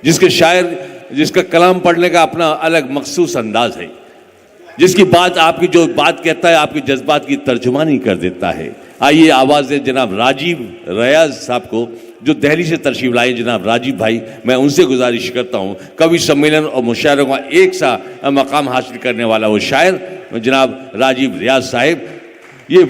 जिसके शायर, जिसका कलाम पढ़ने का अपना अलग मखसूस अंदाज है, जिसकी बात आपकी जो बात कहता है आपके जज्बात की तर्जुमानी कर देता है। आइए आवाज़ दें जनाब राजीव रियाज साहब को, जो दिल्ली से तशरीफ लाए। जनाब राजीव भाई, मैं उनसे गुजारिश करता हूँ, कवि सम्मेलन और मुशायरों का एक सा मकाम हासिल करने वाला वो शायर जनाब राजीव रियाज साहिब। ये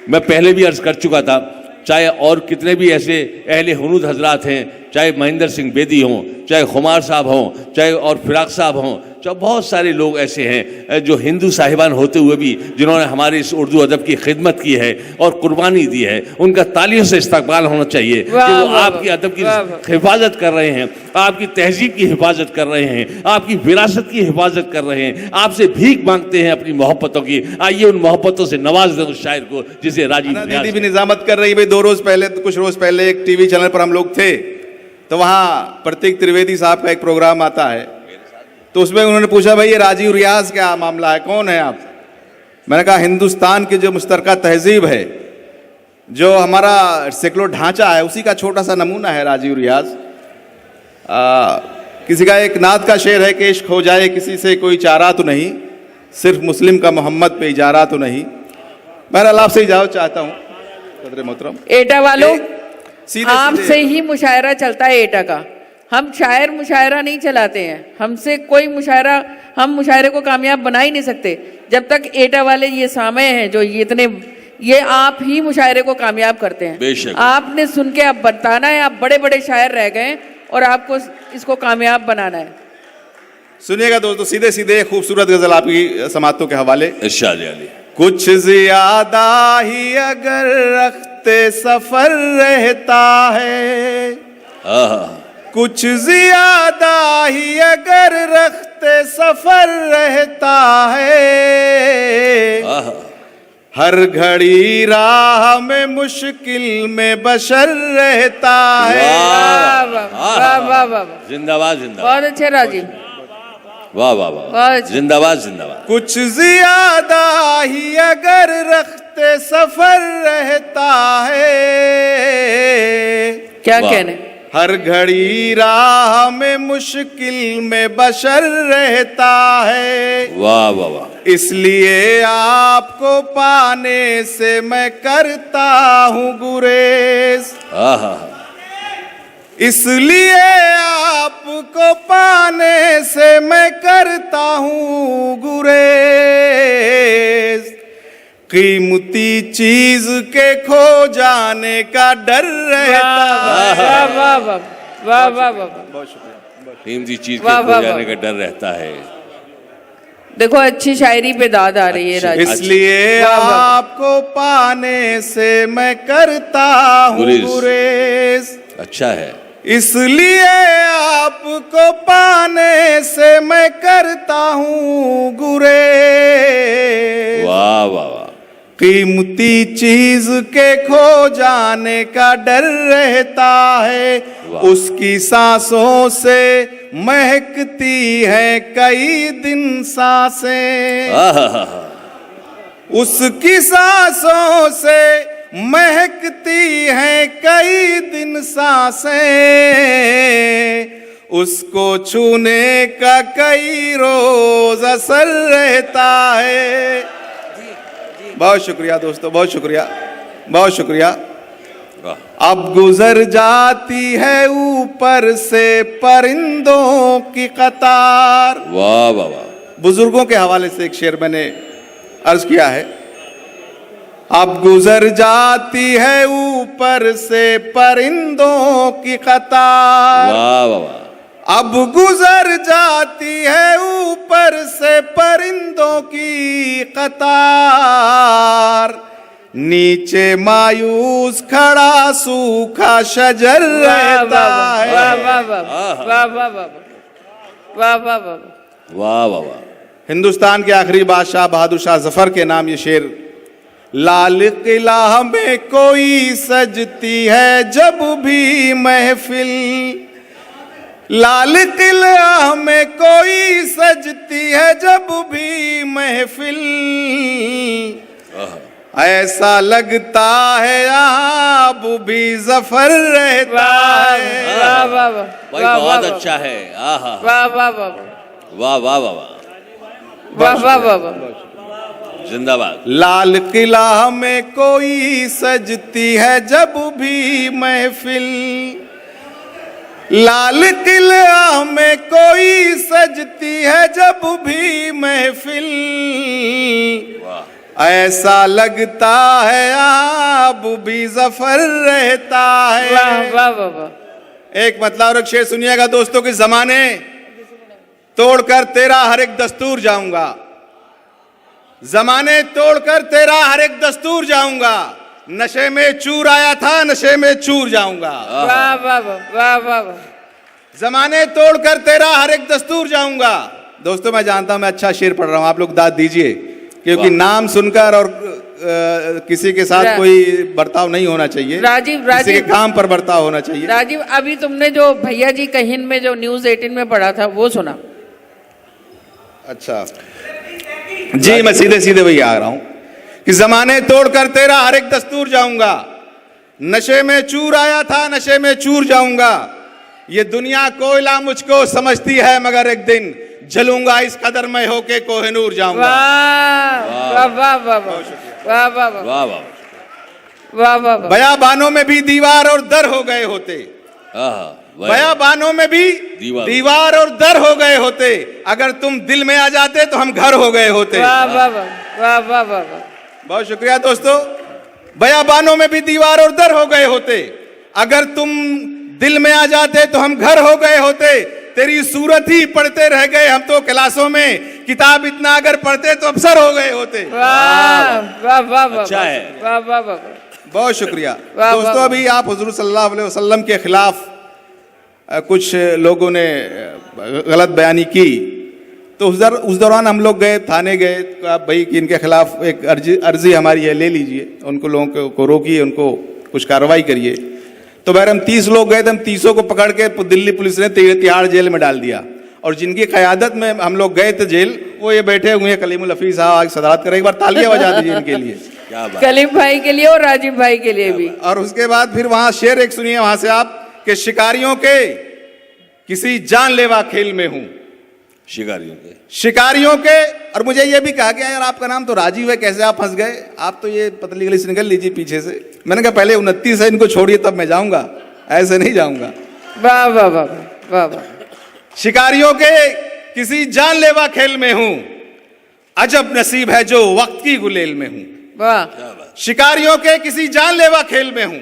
मैं पहले भी अर्ज़ कर चुका था, चाहे और कितने भी ऐसे अहले हुनूद हजरात हैं, चाहे महेंद्र सिंह बेदी हों, चाहे खुमार साहब हों, चाहे और फिराक साहब हों, चाहे बहुत सारे लोग ऐसे हैं जो हिंदू साहिबान होते हुए भी जिन्होंने हमारे इस उर्दू अदब की खिदमत की है और कुर्बानी दी है, उनका तालियों से इस्तकबाल होना चाहिए कि वो आपकी अदब की हिफाजत कर रहे हैं, आपकी तहजीब की हिफाजत कर रहे हैं, आपकी विरासत की हिफाजत कर रहे हैं, आपसे भीख मांगते हैं अपनी मोहब्बतों की। आइए उन मोहब्बतों से नवाज दें उस शायर को जिसे राजीव दीदी भी निजामत कर रही। भाई 2 रोज पहले, कुछ रोज पहले एक टीवी चैनल पर हम लोग थे, तो वहाँ प्रतीक त्रिवेदी साहब का एक प्रोग्राम आता है, तो उसमें उन्होंने पूछा भाई ये राजीव रियाज क्या मामला है, कौन है आप? मैंने कहा हिंदुस्तान की जो मुश्तरका तहजीब है, जो हमारा सेकुलर ढांचा है, उसी का छोटा सा नमूना है राजीव रियाज। किसी का एक नात का शेर है कि इश्क हो जाए किसी से कोई चारा तो नहीं, सिर्फ मुस्लिम का मोहम्मद पे इजारा तो नहीं। मैं आपसे इजाजत चाहता हूँ कदर मोहतरम। एटा वालों, आपसे ही मुशायरा चलता है एटा का। हम शायर मुशायरा नहीं चलाते हैं, हमसे कोई मुशायरा, हम मुशायरे को कामयाब बना ही नहीं सकते जब तक एटा वाले ये सामे हैं जो ये आप ही मुशायरे को कामयाब करते हैं। बेशक। आपने सुन के आप बताना है, आप बड़े बड़े शायर रह गए और आपको इसको कामयाब बनाना है। सुनिएगा दोस्तों, सीधे सीधे खूबसूरत गजल आपकी समातों के हवाले। इरशाद अली। कुछ ज्यादा ही अगर रखते सफर रहता है, कुछ ज्यादा ही अगर रखते सफर रहता है, हर घड़ी राह में मुश्किल में बशर रहता है। वाह वाह वाह, जिंदाबाद जिंदाबाद, बहुत अच्छे राजीव, वाह वाह वाह, जिंदाबाद जिंदाबाद। कुछ ज्यादा ही अगर रखते सफर रहता है, क्या कहने, हर घड़ी राह में मुश्किल में बशर रहता है। वाह वाह वाह। इसलिए आपको पाने से मैं करता हूँ गुरेज, इसलिए आपको पाने से मैं करता हूँ गुरेज। कीमती चीज के खो जाने का डर रहता है। वाह वाह वाह वाह वाह वाह, बहुत शुक्रिया। कीमती चीज के खो जाने का डर रहता है। देखो अच्छी शायरी पे दाद आ रही है राजीव। इसलिए आपको पाने से मैं करता हूँ गुरेज। अच्छा है। इसलिए आपको पाने से मैं करता हूँ गुरेज। वाह वाह वाह। कीमती चीज के खो जाने का डर रहता है, उसकी सांसों से महकती है कई दिन सांसें, उसकी सांसों से महकती हैं कई दिन सांसें, उसको छूने का कई रोज असर रहता है। बहुत शुक्रिया दोस्तों, बहुत शुक्रिया, बहुत शुक्रिया। अब गुजर जाती है ऊपर से परिंदों की कतार। वाह वाह वाह। बुजुर्गों के हवाले से एक शेर मैंने अर्ज किया है। अब गुजर जाती है ऊपर से परिंदों की कतार। वाह वाह वाह। अब गुजर जाती है ऊपर से परिंदों की कतार, नीचे मायूस खड़ा सूखा शजर रहता है। वाह वाह वाह वाह वाह वाह वाह वाह वाह वाह वाह वाह। हिंदुस्तान के आखिरी बादशाह बहादुर शाह जफर के नाम ये शेर। लाल किला में कोई सजती है जब भी महफिल, लाल किला में कोई सजती है जब भी महफिल, ऐसा लगता है यहाँ अब भी जफर रहता है। वाह वाह वाह भाई वाह बहुत वाह अच्छा है। आहा वाह वाह वाह वाह वाह वाह वाह, वाह वाह वाह वाह। जिंदाबाद। लाल किला में कोई सजती है जब भी महफिल, लाल किला में कोई सजती है जब भी महफिल, वाह ऐसा लगता है अब भी जफर रहता वाह है। वाह वाह वाह। एक मतलब और एक शेर सुनिएगा दोस्तों कि जमाने तोड़कर तेरा हर एक दस्तूर जाऊंगा, जमाने तोड़कर तेरा हर एक दस्तूर जाऊंगा, नशे में चूर आया था नशे में चूर जाऊंगा। वाह वाह वाह वाह वाह। जमाने तोड़कर तेरा हर एक दस्तूर जाऊंगा। दोस्तों मैं जानता हूं मैं अच्छा शेर पढ़ रहा हूं, आप लोग दाद दीजिए, क्योंकि नाम सुनकर और किसी के साथ कोई बर्ताव नहीं होना चाहिए। राजीव किसी के काम पर बर्ताव होना चाहिए। राजीव, अभी तुमने जो भैया जी कहिन में जो न्यूज 18 में पढ़ा था वो सुना? अच्छा जी, मैं सीधे सीधे वही आ रहा हूं कि जमाने तोड़कर तेरा हर एक दस्तूर जाऊंगा, नशे में चूर आया था नशे में चूर जाऊंगा, ये दुनिया कोयला मुझको समझती है मगर एक दिन जलूंगा इस कदर में होके कोहिनूर जाऊंगा। वाह वाह वाह वाह वाह वाह वाह वाह वाह वाह वाह वाह। बयाबानों में भी दीवार और दर हो गए होते, आहा वाह। बयाबानों में भी दीवार और दर हो गए होते, अगर तुम दिल में आ जाते तो हम घर हो गए होते। वाह वाह वाह वाह वाह वाह वाह। बहुत शुक्रिया दोस्तों। बयाबानों में भी दीवार और दर हो गए होते, अगर तुम दिल में आ जाते तो हम घर हो गए होते, तेरी सूरत ही पढ़ते रह गए हम तो क्लासों में, किताब इतना अगर पढ़ते तो अफसर हो गए होते। वाह वाह वाह वाह। अच्छा है। वाह वाह वाह। बहुत शुक्रिया वाह, दोस्तों। वाह, अभी आप हुजूर सल्लल्लाहु अलैहि वसल्लम के खिलाफ कुछ लोगों ने गलत बयानी की, तो उस दौरान हम लोग गए, थाने गए, आप भाई कि इनके खिलाफ एक अर्जी हमारी है, ले लीजिए, उनको लोगों को रोकिए, उनको कुछ कार्रवाई करिए। तो बहर हम 30 लोग गए थे, हम 30 को पकड़ के दिल्ली पुलिस ने तिहाड़ जेल में डाल दिया, और जिनकी क़यादत में हम लोग गए थे जेल, वो ये बैठे हुए हैं कलीमुल हफीज साहब, आज सदारत करें, एक बार तालियां बजा दीजिए इनके लिए। क्या बात। कलीम भाई के लिए और राजीव भाई के लिए भी। और उसके बाद फिर वहां शेर एक सुनिए वहां से आप, कि शिकारियों के किसी जानलेवा खेल में हूं, शिकारियों के। और मुझे ये भी कहा गया यार आपका नाम तो राजीव है, कैसे आप फंस गए, आप तो ये पतली गली से निकल लीजिए पीछे से। मैंने कहा पहले 29 है, इनको छोड़िए तब मैं जाऊंगा, ऐसे नहीं जाऊंगा। वाह वाह वाह वाह वाह। शिकारियों के किसी जानलेवा खेल में हूं, अजब नसीब है जो वक्त की गुलेल में हूं। वाह। शिकारियों के किसी जानलेवा खेल में हूं,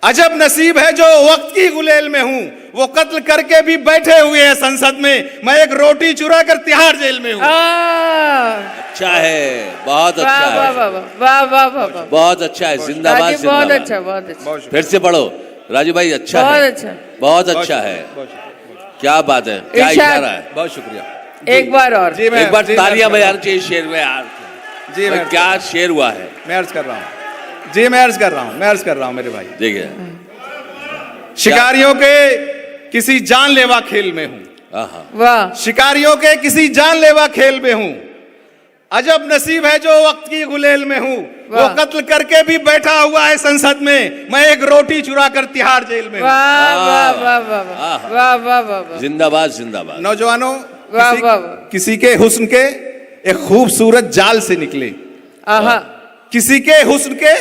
अजब नसीब है जो वक्त की गुलेल में हूं, वो कत्ल करके भी बैठे हुए हैं संसद में, मैं एक रोटी चुरा कर तिहाड़ जेल में हूं। अच्छा है, बहुत अच्छा वाह वाह है, वाह वाह वाह वाह वाह। बहुत अच्छा है। जिंदाबाद राजीव बहुत जिंदाबाद। अच्छा, बहुत अच्छा, फिर से पढ़ो राजू भाई, अच्छा बहुत है, अच्छा। बहुत अच्छा है। क्या बात है, क्या इरशाद। इशारा है। बहुत शुक्रिया। एक बार और जी मैं एक बार जी, तालियां मैं- बजानी चाहिए शेर में यार। जी मैं क्या शेर हुआ है, मैं अर्ज कर रहा हूं जी, मैं अर्ज कर रहा हूं मेरे भाई। देखिए। शिकारियों के किसी जानलेवा खेल में हूं, आहा वाह। शिकारियों के किसी जानलेवा खेल में हूं, अजब नसीब है जो वक्त की गुलेल में हूं, वो वाह। कत्ल करके भी बैठा हुआ है संसद में, मैं एक रोटी चुरा कर तिहाड़ जेल में हूं। वाह वाह वाह वाह वाह वाह वाह वाह। जिंदाबाद जिंदाबाद। नौजवानों, वाह, किसी, वाह। किसी के हुस्न के एक खूबसूरत जाल से निकले, आहा। किसी के हुस्न के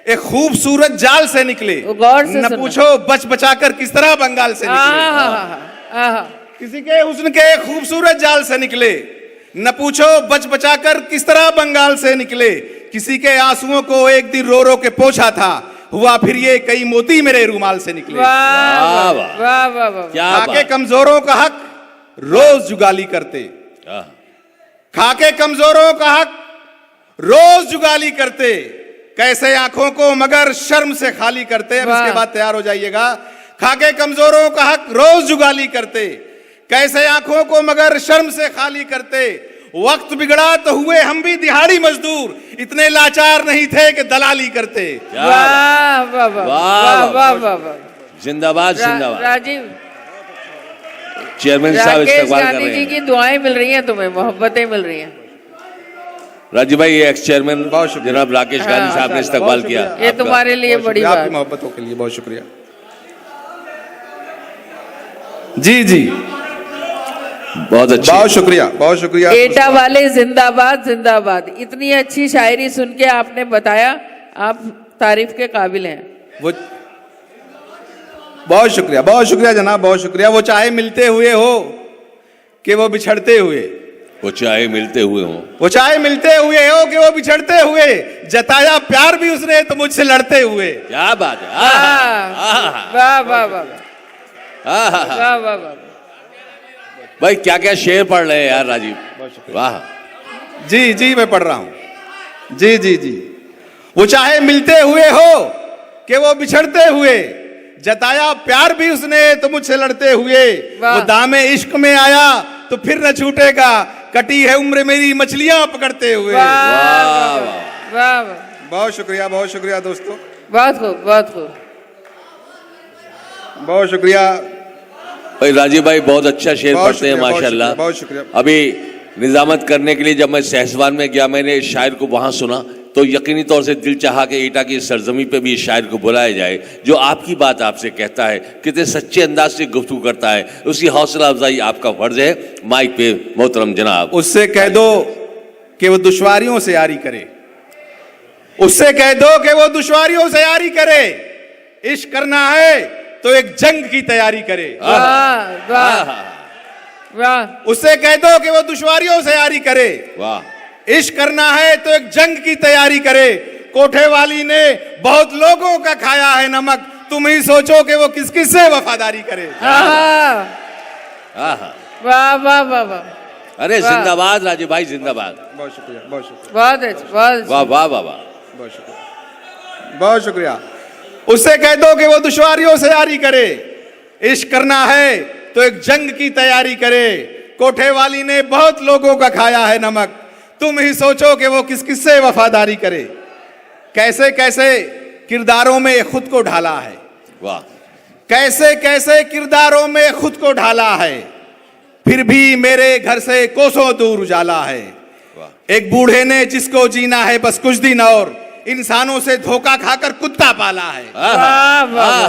एक खूबसूरत जाल से निकले, वो गौर से न सुनना। पूछो बच बचाकर किस तरह बंगाल से निकले। आहा आहा। किसी के हुस्न के एक खूबसूरत जाल से निकले, न पूछो बच बचाकर किस तरह बंगाल से निकले, किसी के आंसुओं को एक दिन रो रो के पोंछा था, हुआ फिर ये कई मोती मेरे रूमाल से निकले। वाह वाह, वाह वाह वाह। क्या खाके बात। कमजोरों का हक रोज जुगाली करते, आहा, खाके कमजोरों का हक रोज जुगाली करते, कैसे आंखों को मगर शर्म से खाली करते। अब इसके बाद तैयार हो जाइएगा। खाके कमजोरों का हक रोज जुगाली करते, कैसे आंखों को मगर शर्म से खाली करते, वक्त बिगड़ा तो हुए हम भी दिहाड़ी मजदूर, इतने लाचार नहीं थे कि दलाली करते। क्या वाह बात। वाह वाह वाह, वाह वाह वाह। जिंदाबाद जिंदाबाद। राजीव, चेयरमैन साहब राकेश इस्तेमाल कर गांधी रहे जी हैं। की दुआएं मिल रही हैं तुम्हें, मोहब्बतें मिल रही हैं। राजीव भाई, ये एक्स चेयरमैन बहुत शुक्रिया। जनाब राकेश गांधी साहब ने इस्तकबाल किया। ये आपका- तुम्हारे लिए बहुत बड़ी शुक्रिया, आपकी बात। मोहब्बतों के लिए बहुत शुक्रिया। जी जी, बहुत अच्छी। बहुत शुक्रिया, बहुत शुक्रिया। एटा वाले जिंदाबाद जिंदाबाद। इतनी अच्छी शायरी सुन के आपने बताया, आप तारीफ के काबिल हैं। वो बहुत शुक्रिया जनाब, बहुत शुक्रिया। वो चाहे मिलते हुए हो कि वो बिछड़ते हुए, वो चाहे मिलते हुए हों, वो चाहे मिलते हुए हो कि वो बिछड़ते हुए, जताया प्यार भी उसने तो मुझसे लड़ते हुए। क्या बात है। वाह वाह वाह वाह वाह वाह। भाई क्या क्या शेर पढ़ रहे हैं यार राजीव, वाह। जी जी, मैं पढ़ रहा हूं। जी जी जी, वो चाहे मिलते हुए हो कि वो बिछड़ते हुए, जताया प्यार भी उसने तो मुझसे लड़ते हुए। वाह। वो दामे इश्क में आया तो फिर न छूटेगा, कटी है उम्र मेरी मछलियां पकड़ते हुए। वाह वाह वाह। बहुत शुक्रिया दोस्तों, बहुत खूब बहुत खूब। बहुत शुक्रिया। भाई राजीव भाई बहुत अच्छा शेर बहुत पढ़ते हैं शुक्रिया, बहुत माशाल्लाह। शुक्रिया, बहुत शुक्रिया। अभी निजामत करने के लिए जब मैं सहसवान में गया, मैंने इस शायर को वहां सुना तो यकीनी तौर से दिल चाहा कि एटा की सरजमी पे भी इस शायर को बुलाया जाए, जो आपकी बात आपसे कहता है, कितने सच्चे अंदाज से गुफ्तगू करता है। उसकी हौसला अफजाई आपका फर्ज है। माइक पे मोहतरम जनाब। उससे कह दो कि वो दुश्वारियों से यारी करे, उससे कह दो कि वो दुश्वारियों से यारी करे। इश्क करना है तो एक जंग की तैयारी करे। वाह वाह वाह। उससे कह दो कि वो दुश्वारियों से यारी करे। वाह। इश्क करना है तो एक जंग की तैयारी करे। कोठे वाली ने बहुत लोगों का खाया है नमक, तुम ही सोचो कि वो किस किस से वफादारी करे। वाह वाह वाह वाह। अरे जिंदाबाद राजीव भाई, जिंदाबाद। बहुत शुक्रिया, बहुत शुक्रिया, बहुत अच्छा बहुत वाह वाह वाह वाह। बहुत शुक्रिया, बहुत शुक्रिया। उससे कह दो कि वो दुश्वारियों से यारी करे। इश्क करना है तो एक जंग की तैयारी करे। कोठे वाली ने बहुत लोगों का खाया है नमक, तुम ही सोचो कि वो किस किस से वफादारी करे। कैसे कैसे किरदारों में खुद को ढाला है, वाह। कैसे कैसे किरदारों में खुद को ढाला है, फिर भी मेरे घर से कोसों दूर उजाला है। एक बूढ़े ने जिसको जीना है बस कुछ दिन और, इंसानों से धोखा खाकर कुत्ता पाला है। वाह वाह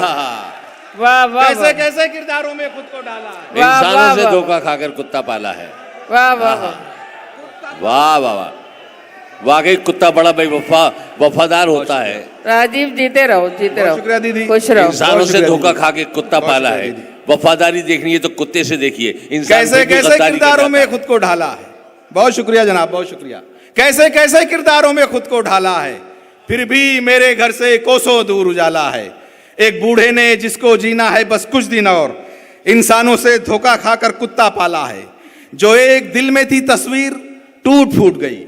वाह वाह। कैसे कैसे किरदारों में खुद को डाला है। वाह, इंसानों वाह, से वाह। धोखा खाकर कुत्ता पाला है। वाह वाह वाह। वाह वाह वाह। वाकई कुत्ता बड़ा वफादार होता है। राजीव जीते रहो जीते बहुत रहो। शुक्रिया दीदी। खुश रहो। इंसानों बहुत से शुक्रिया धोखा दीदी। खा के कुत्ता बहुत पाला शुक्रिया है। दीदी। वफादारी देखनी है तो कुत्ते से देखिए। इंसान कैसे फिर भी कैसे गद्दारी किरदारों कर में जाता है। खुद को ढाला है। बहुत शुक्रिया जनाब, बहुत शुक्रिया। कैसे कैसे किरदारों में खुद को ढाला है, फिर भी मेरे घर से कोसों दूर उजाला है। एक बूढ़े ने जिसको जीना है बस कुछ दिन और, इंसानों से धोखा खाकर कुत्ता पाला है। जो एक दिल में थी तस्वीर टूट फूट गई,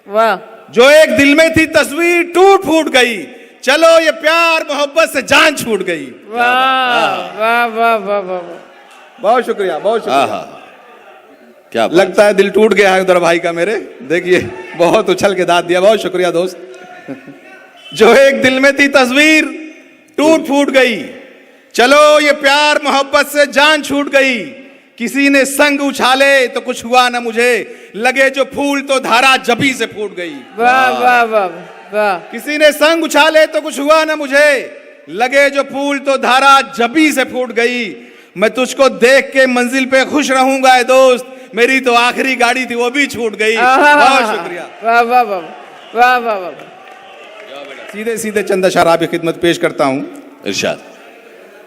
वाह। जो एक दिल में थी तस्वीर टूट फूट गई। चलो ये प्यार मोहब्बत से जान छूट गई। वाह वाह वाह वाह वाह। बहुत शुक्रिया, बहुत शुक्रिया। आहा, क्या बात। लगता है दिल टूट गया है उधर भाई का मेरे। देखिए बहुत उछल के दाद दिया। बहुत शुक्रिया दोस्त। जो एक दिल में थी तस्वीर टूट फूट गई, चलो ये प्यार मोहब्बत से जान छूट गई। किसी ने संग उछाले तो कुछ हुआ ना मुझे, लगे जो फूल तो धारा जबी से फूट गई। वाह वाह वाह वाह। किसी ने संग उछाले तो कुछ हुआ ना मुझे, लगे जो फूल तो धारा जबी से फूट गई। मैं तुझको देख के मंजिल पे खुश रहूंगा ए दोस्त, मेरी तो आखिरी गाड़ी थी वो भी छूट गई। बहुत शुक्रिया। वाह वाह वाह वाह वाह वाह। सीधे सीधे चंद अशआर आपकी खिदमत पेश करता हूं। इरशाद।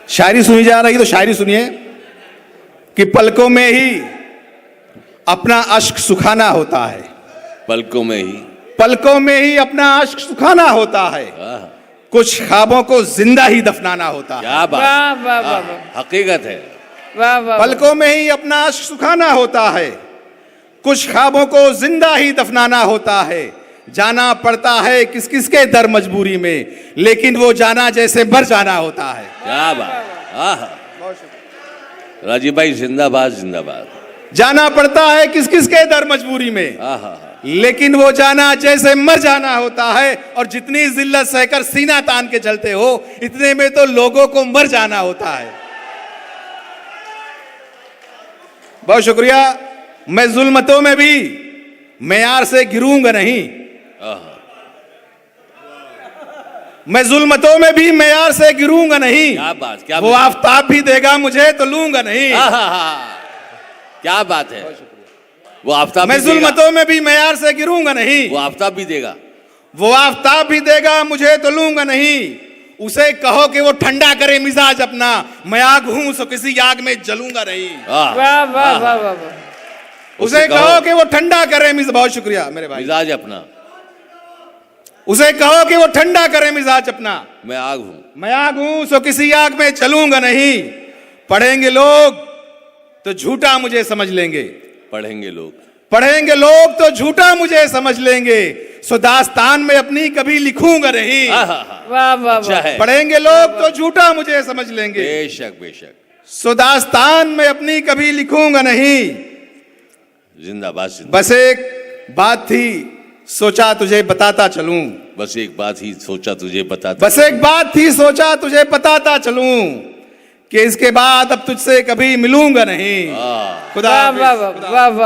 शायरी सुनी जा रही तो शायरी सुनिए कि पलकों में ही अपना अश्क सुखाना होता है, पलकों में ही, पलकों में ही अपना अश्क सुखाना होता है, आहा, कुछ ख्वाबों को जिंदा ही दफनाना होता है। क्या बात। वाह वाह वाह आहा, हकीकत है। वाह वाह। पलकों में ही अपना अश्क सुखाना होता है, कुछ ख्वाबों को जिंदा ही दफनाना होता है। जाना पड़ता है किस किस के दर मजबूरी में, लेकिन वो जाना जैसे मर जाना होता है। क्या बात। आहा, राजीव भाई जिंदाबाद जिंदाबाद। जाना पड़ता है किस किस के दर मजबूरी में, आहा, लेकिन वो जाना जैसे मर जाना होता है। और जितनी जिल्लत सहकर सीना तान के चलते हो, इतने में तो लोगों को मर जाना होता है। बहुत शुक्रिया। मैं जुल्मतों में भी मेयार से गिरूंगा नहीं। आहा, मैं जुल्मतों में भी मेयार से गिरूंगा नहीं। क्या बात, क्या वो बात। आफताब भी देगा मुझे तो लूंगा नहीं। आहा, क्या बात है। वो आफ्ताब मैं भी देगा, जुल्मतों में भी मेयार से गिरूंगा नहीं। वो आफ्ताब भी देगा। वो आफताब भी देगा मुझे तो लूंगा नहीं। उसे कहो कि वो ठंडा करे मिजाज अपना, मैं आग हूं सो किसी आग में जलूंगा नहीं। आह, वाह वाह वाह वाह वाह। उसे कहो कि वो ठंडा करे मिजाज, बहुत शुक्रिया मेरे भाई। मिजाज अपना, उसे कहो कि वो ठंडा करे मिजाज अपना, मैं आग हूं। मैं आग हूं सो किसी आग में चलूंगा नहीं। पढ़ेंगे लोग तो झूठा मुझे समझ लेंगे, पढ़ेंगे लोग, पढ़ेंगे लोग तो झूठा मुझे समझ लेंगे। सो दास्तान में अपनी कभी लिखूंगा नहीं। आहा, वाह वाह अच्छा वाह। है। पढ़ेंगे लोग तो झूठा मुझे समझ लेंगे। बेशक बेशक, सो दास्तान में अपनी कभी लिखूंगा नहीं। जिंदाबाद जिंदाबाद। बस एक बात थी सोचा तुझे बताता चलूं। बस एक बात ही सोचा तुझे बताता। बस एक बात थी सोचा तुझे बताता चलूं कि इसके बाद अब तुझसे कभी मिलूंगा नहीं। आह, खुदा वाह हाफिज। वाह वाह वाह वाह।